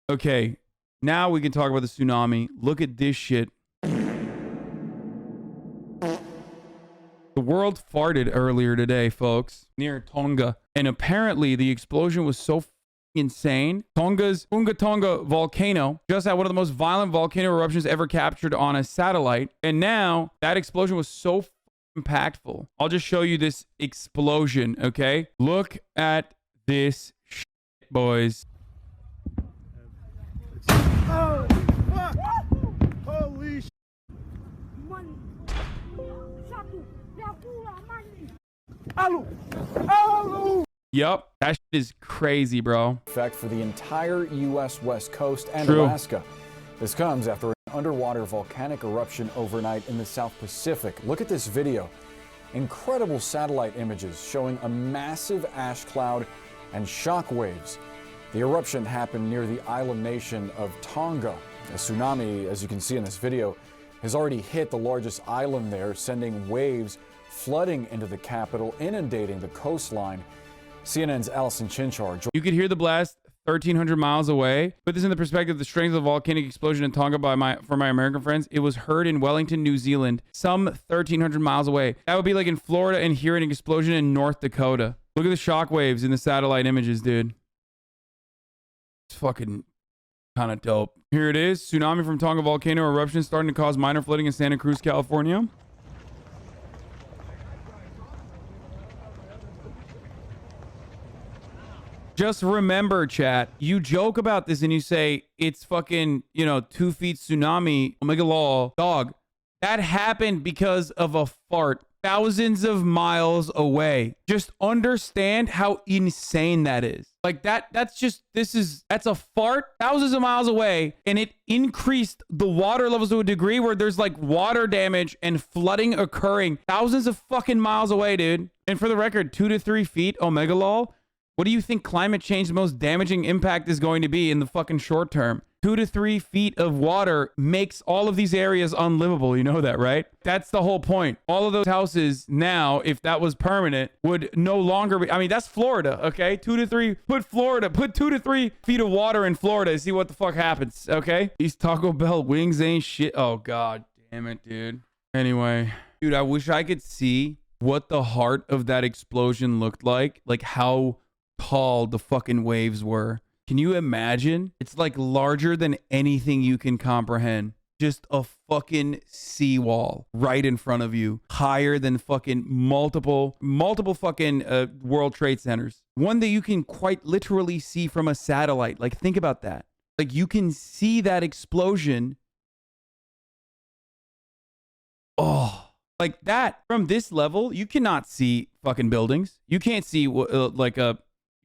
Okay, now we can talk about the tsunami. Look at this shit. The world farted earlier today, folks, near Tonga. And apparently the explosion was so insane. Tonga's Tonga volcano just had one of the most violent volcano eruptions ever captured on a satellite. And now that explosion was so impactful. I'll just show you this explosion, okay? Look at this shit, boys. Oh, fuck! Holy shit! Yup, that shit is crazy, bro. Effect for the entire U.S. West Coast and Alaska. This comes after an underwater volcanic eruption overnight in the South Pacific. Look at this video. Incredible satellite images showing a massive ash cloud and shock waves. The eruption happened near the island nation of Tonga. A tsunami, as you can see in this video, has already hit the largest island there, sending waves flooding into the capital, inundating the coastline. CNN's Allison Chinchar. You could hear the blast 1,300 miles away. Put this in the perspective, the strength of the volcanic explosion in Tonga for my American friends, it was heard in Wellington, New Zealand, some 1,300 miles away. That would be like in Florida and hearing an explosion in North Dakota. Look at the shock waves in the satellite images, dude. It's fucking kind of dope. Here it is. Tsunami from Tonga volcano eruption starting to cause minor flooding in Santa Cruz, California. Just remember, chat, you joke about this and you say it's fucking, 2 feet tsunami, omega law, dog. That happened because of a fart thousands of miles away. Just understand how insane that is. Like that's a fart thousands of miles away, and it increased the water levels to a degree where there's like water damage and flooding occurring thousands of fucking miles away, dude. And for the record, 2 to 3 feet, omega law. What do you think climate change, the most damaging impact is going to be in the fucking short term? 2 to 3 feet of water makes all of these areas unlivable. You know that, right? That's the whole point. All of those houses now, if that was permanent, would no longer be. I mean, that's Florida, okay? 2 to 3, put 2 to 3 feet of water in Florida and see what the fuck happens, okay? These Taco Bell wings ain't shit. Oh, God damn it, dude. Anyway, dude, I wish I could see what the heart of that explosion looked like how tall the fucking waves were. Can you imagine? It's like larger than anything you can comprehend. Just a fucking seawall right in front of you, higher than fucking multiple fucking World Trade Centers. One that you can quite literally see from a satellite. Like, think about that. Like, you can see that explosion. Oh, like that from this level, you cannot see fucking buildings. You can't see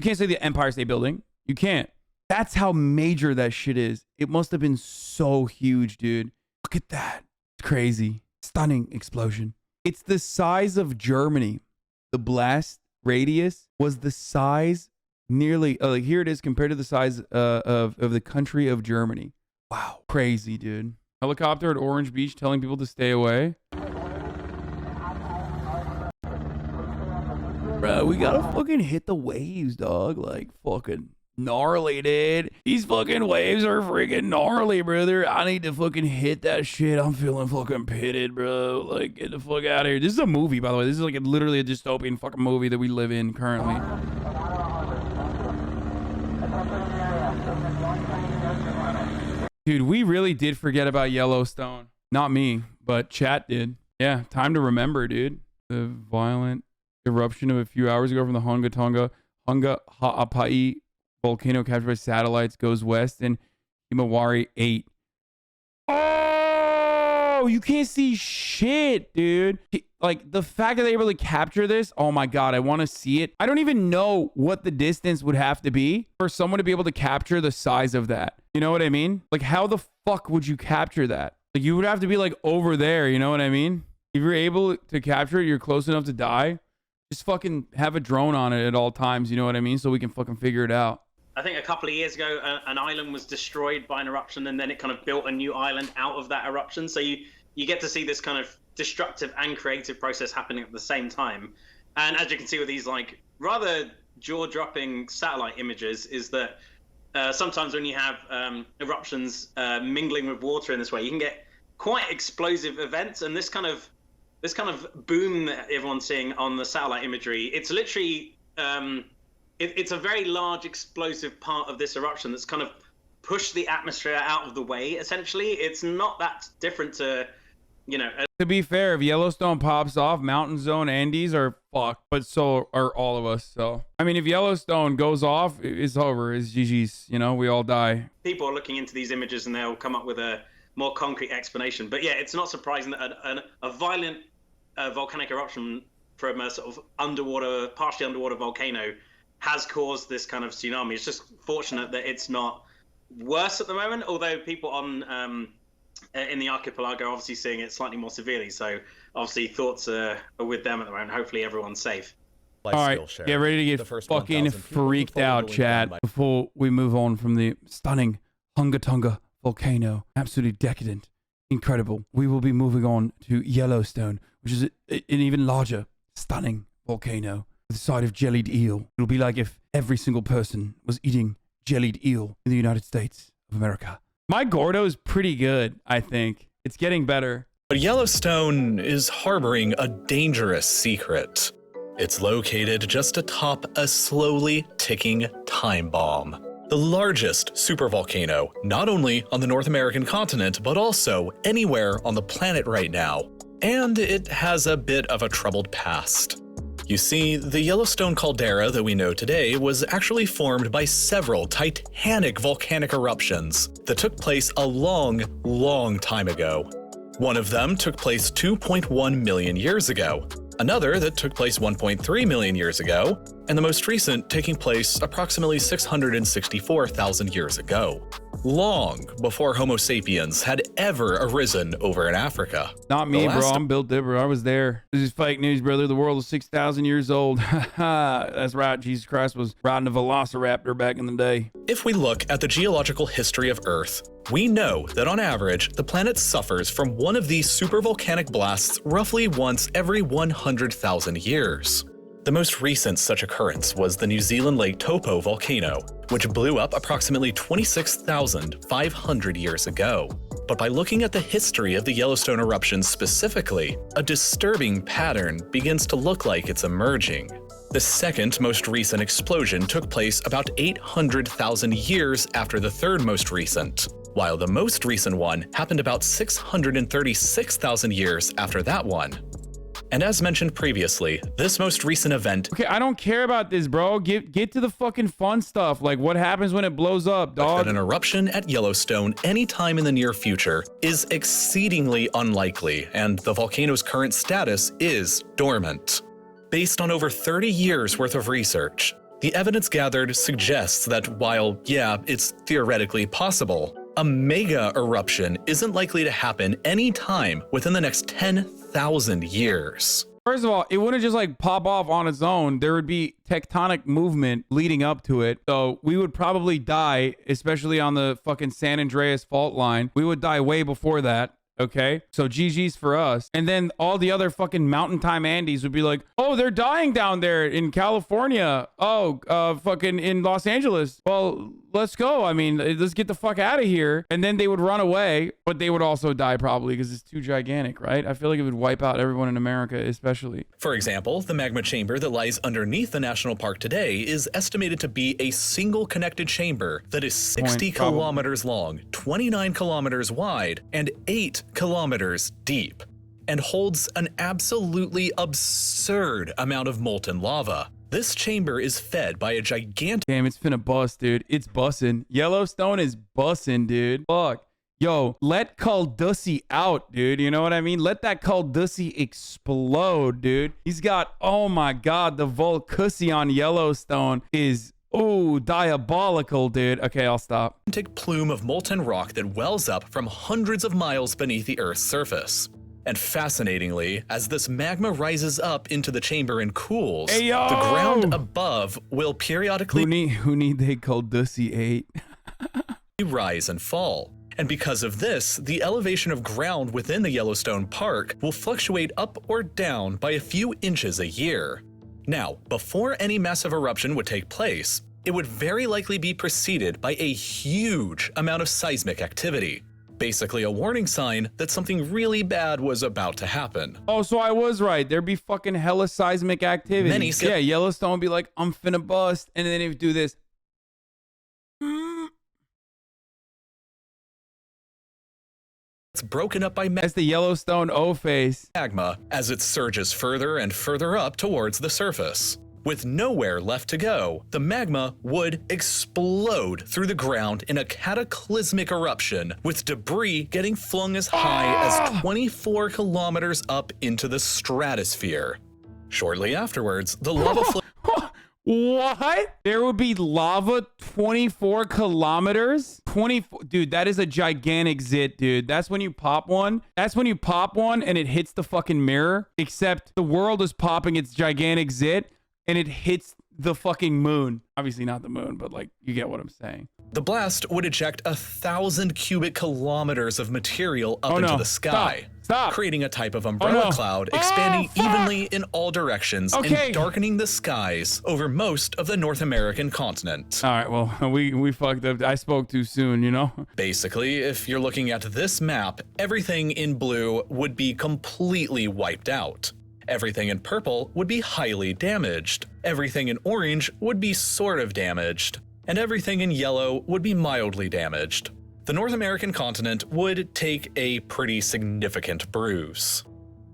you can't see the Empire State Building. You can't. That's how major that shit is. It must have been so huge, dude. Look at that. It's crazy. Stunning explosion. It's the size of Germany. The blast radius was the size nearly, here it is compared to the size of the country of Germany. Wow. Crazy, dude. Helicopter at Orange Beach telling people to stay away. Bro, we gotta fucking hit the waves, dog. Like, fucking gnarly, dude. These fucking waves are freaking gnarly, brother. I need to fucking hit that shit. I'm feeling fucking pitted, bro. Like, get the fuck out of here. This is a movie, by the way. This is like literally a dystopian fucking movie that we live in currently. Dude, we really did forget about Yellowstone. Not me, but chat did. Yeah, time to remember, dude. The violent eruption of a few hours ago from the Tonga HasanAbi volcano captured by satellites goes west in Himawari 8. Oh, you can't see shit, dude. Like, the fact that they were able to capture this, oh my God, I want to see it. I don't even know what the distance would have to be for someone to be able to capture the size of that. You know what I mean? Like, how the fuck would you capture that? Like, you would have to be like over there, you know what I mean? If you're able to capture it, you're close enough to die. Just fucking have a drone on it at all times, you know what I mean? So we can fucking figure it out. I think a couple of years ago, an island was destroyed by an eruption, and then it kind of built a new island out of that eruption. So you get to see this kind of destructive and creative process happening at the same time. And as you can see with these like rather jaw-dropping satellite images, is that sometimes when you have eruptions mingling with water in this way, you can get quite explosive events. And this kind of boom that everyone's seeing on the satellite imagery, it's literally it's a very large explosive part of this eruption that's kind of pushed the atmosphere out of the way. Essentially, it's not that different to, you know. To be fair, if Yellowstone pops off, Mountain Zone Andes are fucked, but so are all of us. So, I mean, if Yellowstone goes off, it's over. It's GG's. You know, we all die. People are looking into these images and they'll come up with a more concrete explanation. But yeah, it's not surprising that a violent volcanic eruption from a sort of partially underwater volcano has caused this kind of tsunami. It's just fortunate that it's not worse at the moment, although people on in the archipelago are obviously seeing it slightly more severely. So obviously thoughts are with them at the moment. Hopefully everyone's safe. All right, get ready to get fucking freaked out, chat, before we move on from the stunning Tonga volcano. Absolutely decadent, incredible. We will be moving on to Yellowstone, which is an even larger, stunning volcano with a side of jellied eel. It'll be like if every single person was eating jellied eel in the United States of America. My Gordo is pretty good, I think. It's getting better. But Yellowstone is harboring a dangerous secret. It's located just atop a slowly ticking time bomb. The largest supervolcano, not only on the North American continent, but also anywhere on the planet right now. And it has a bit of a troubled past. You see, the Yellowstone caldera that we know today was actually formed by several titanic volcanic eruptions that took place a long time ago. One of them took place 2.1 million years ago, another that took place 1.3 million years ago, and the most recent taking place approximately 664,000 years ago. Long before Homo sapiens had ever arisen over in Africa. Not me, bro. I'm Bill Dibber. I was there. This is fake news, brother. The world is 6,000 years old. That's right. Jesus Christ was riding a velociraptor back in the day. If we look at the geological history of Earth, we know that on average, the planet suffers from one of these supervolcanic blasts roughly once every 100,000 years. The most recent such occurrence was the New Zealand Lake Taupo volcano, which blew up approximately 26,500 years ago. But by looking at the history of the Yellowstone eruption specifically, a disturbing pattern begins to look like it's emerging. The second most recent explosion took place about 800,000 years after the third most recent, while the most recent one happened about 636,000 years after that one. And as mentioned previously, this most recent event— Okay, I don't care about this, bro. Get to the fucking fun stuff. Like, what happens when it blows up, dog? That an eruption at Yellowstone anytime in the near future is exceedingly unlikely, and the volcano's current status is dormant. Based on over 30 years worth of research, the evidence gathered suggests that while, yeah, it's theoretically possible, a mega eruption isn't likely to happen anytime within the next 10,000 years. First of all, it wouldn't just like pop off on its own. There would be tectonic movement leading up to it. So we would probably die, especially on the fucking San Andreas fault line. We would die way before that. Okay, so GG's for us. And then all the other fucking mountain time Andes would be like, oh, they're dying down there in California. Oh, fucking in Los Angeles. Well, let's go. I mean, let's get the fuck out of here. And then they would run away, but they would also die probably because it's too gigantic, right? I feel like it would wipe out everyone in America, especially. For example, the magma chamber that lies underneath the national park today is estimated to be a single connected chamber that is 60 kilometers long, 29 kilometers wide, and 8 kilometers deep, and holds an absolutely absurd amount of molten lava. This chamber is fed by a gigantic— Damn, it's finna bust, dude. It's bussin'. Yellowstone is bussin', dude. Fuck. Yo, let Caldussy out, dude. You know what I mean? Let that Caldussy explode, dude. He's got, oh my God, the Volcussy on Yellowstone is, oh, diabolical, dude. Okay, I'll stop. Plume of molten rock that wells up from hundreds of miles beneath the Earth's surface. And fascinatingly, as this magma rises up into the chamber and cools, hey, yo! The ground above will periodically— Who need they Caldussy 8? rise and fall. And because of this, the elevation of ground within the Yellowstone Park will fluctuate up or down by a few inches a year. Now, before any massive eruption would take place, it would very likely be preceded by a huge amount of seismic activity. Basically a warning sign that something really bad was about to happen. Oh, so I was right. There'd be fucking hella seismic activity. Yeah, Yellowstone would be like, I'm finna bust. And then it would do this. It's broken up by That's the Yellowstone O-face. magma as it surges further and further up towards the surface. With nowhere left to go, the magma would explode through the ground in a cataclysmic eruption, with debris getting flung as high as 24 kilometers up into the stratosphere. Shortly afterwards, the lava flow. What? There would be lava 24 kilometers? 24. Dude, that is a gigantic zit, dude. That's when you pop one. That's when you pop one and it hits the fucking mirror. Except the world is popping its gigantic zit and it hits the fucking moon. Obviously not the moon, but like, you get what I'm saying. The blast would eject 1,000 cubic kilometers of material up into the sky. Stop. Creating a type of umbrella cloud expanding evenly in all directions and darkening the skies over most of the North American continent. All right, well, we fucked up. I spoke too soon, you know? Basically, if you're looking at this map, everything in blue would be completely wiped out. Everything in purple would be highly damaged. Everything in orange would be sort of damaged. And everything in yellow would be mildly damaged. The North American continent would take a pretty significant bruise.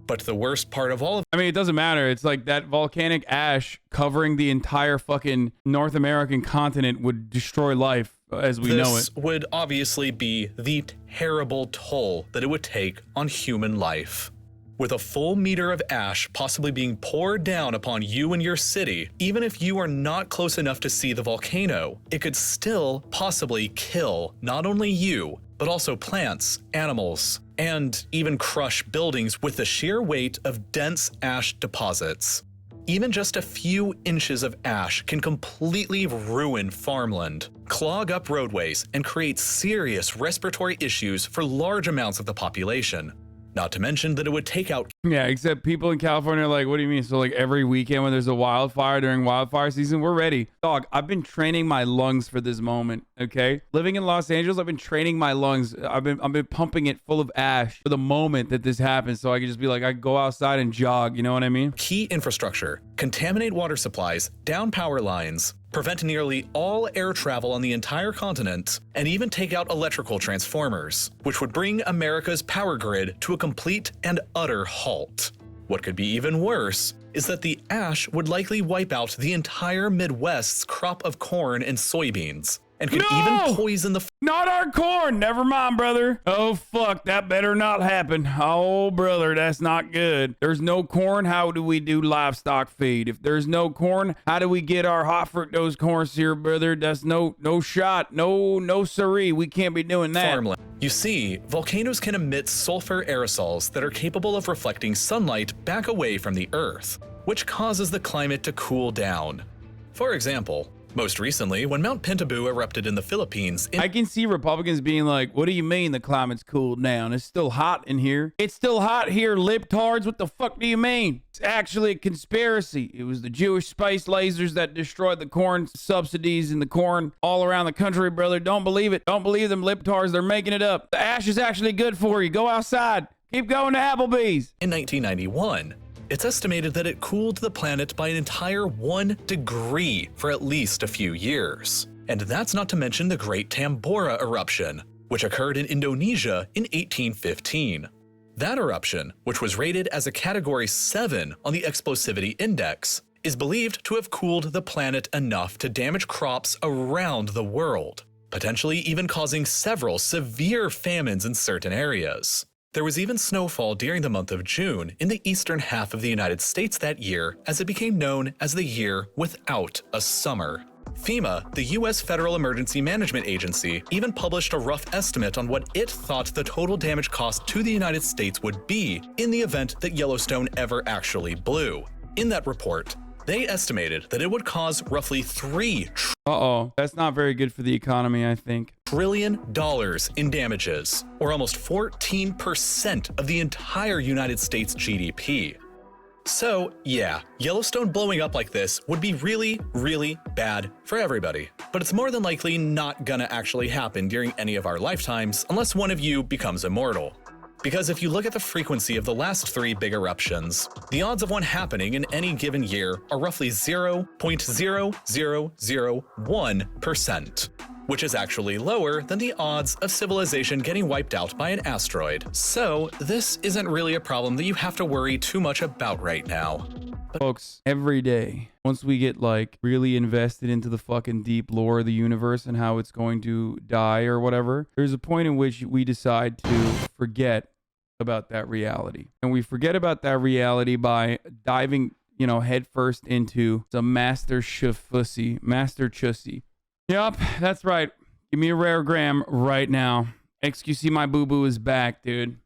But the worst part of all of I mean, it doesn't matter. It's like that volcanic ash covering the entire fucking North American continent would destroy life as we know it. This would obviously be the terrible toll that it would take on human life. With a full meter of ash possibly being poured down upon you and your city, even if you are not close enough to see the volcano, it could still possibly kill not only you, but also plants, animals, and even crush buildings with the sheer weight of dense ash deposits. Even just a few inches of ash can completely ruin farmland, clog up roadways, and create serious respiratory issues for large amounts of the population. Not to mention that it would take out. Yeah, except people in California are like, what do you mean? So like every weekend when there's a wildfire during wildfire season, we're ready. Dog, I've been training my lungs for this moment, okay? Living in Los Angeles, I've been training my lungs. I've been pumping it full of ash for the moment that this happens. So I can just be like, I go outside and jog, you know what I mean? Key infrastructure, contaminate water supplies, down power lines, prevent nearly all air travel on the entire continent, and even take out electrical transformers, which would bring America's power grid to a complete and utter halt. What could be even worse is that the ash would likely wipe out the entire Midwest's crop of corn and soybeans, and could even poison the not our corn. Never mind, brother. Oh, fuck. That better not happen. Oh, brother, that's not good. There's no corn. How do we do livestock feed? If there's no corn, how do we get our hot fructose corn syrup, brother? That's no shot. No siree. We can't be doing that. Farmland. You see, volcanoes can emit sulfur aerosols that are capable of reflecting sunlight back away from the Earth, which causes the climate to cool down. For example, most recently, when Mount Pinatubo erupted in the Philippines. I can see Republicans being like, what do you mean the climate's cooled down? It's still hot in here. It's still hot here, libtards. What the fuck do you mean? It's actually a conspiracy. It was the Jewish space lasers that destroyed the corn subsidies and the corn all around the country, brother. Don't believe it. Don't believe them libtards. They're making it up. The ash is actually good for you. Go outside. Keep going to Applebee's. In 1991. It's estimated that it cooled the planet by an entire 1 degree for at least a few years. And that's not to mention the Great Tambora eruption, which occurred in Indonesia in 1815. That eruption, which was rated as a Category 7 on the Explosivity Index, is believed to have cooled the planet enough to damage crops around the world, potentially even causing several severe famines in certain areas. There was even snowfall during the month of June in the eastern half of the United States that year, as it became known as the year without a summer. FEMA, the U.S. Federal Emergency Management Agency, even published a rough estimate on what it thought the total damage cost to the United States would be in the event that Yellowstone ever actually blew. In that report, they estimated that it would cause roughly that's not very good for the economy, I think. $1 trillion in damages, or almost 14% of the entire United States GDP. So, yeah, Yellowstone blowing up like this would be really, really bad for everybody. But it's more than likely not gonna actually happen during any of our lifetimes unless one of you becomes immortal. Because if you look at the frequency of the last 3 big eruptions, the odds of one happening in any given year are roughly 0.0001%, which is actually lower than the odds of civilization getting wiped out by an asteroid. So this isn't really a problem that you have to worry too much about right now. Folks, every day, once we get like really invested into the fucking deep lore of the universe and how it's going to die or whatever, there's a point in which we decide to forget about that reality. And we forget about that reality by diving, you know, headfirst into some master chussy. Yup, that's right. Give me a rare gram right now. XQC my boo-boo is back, dude.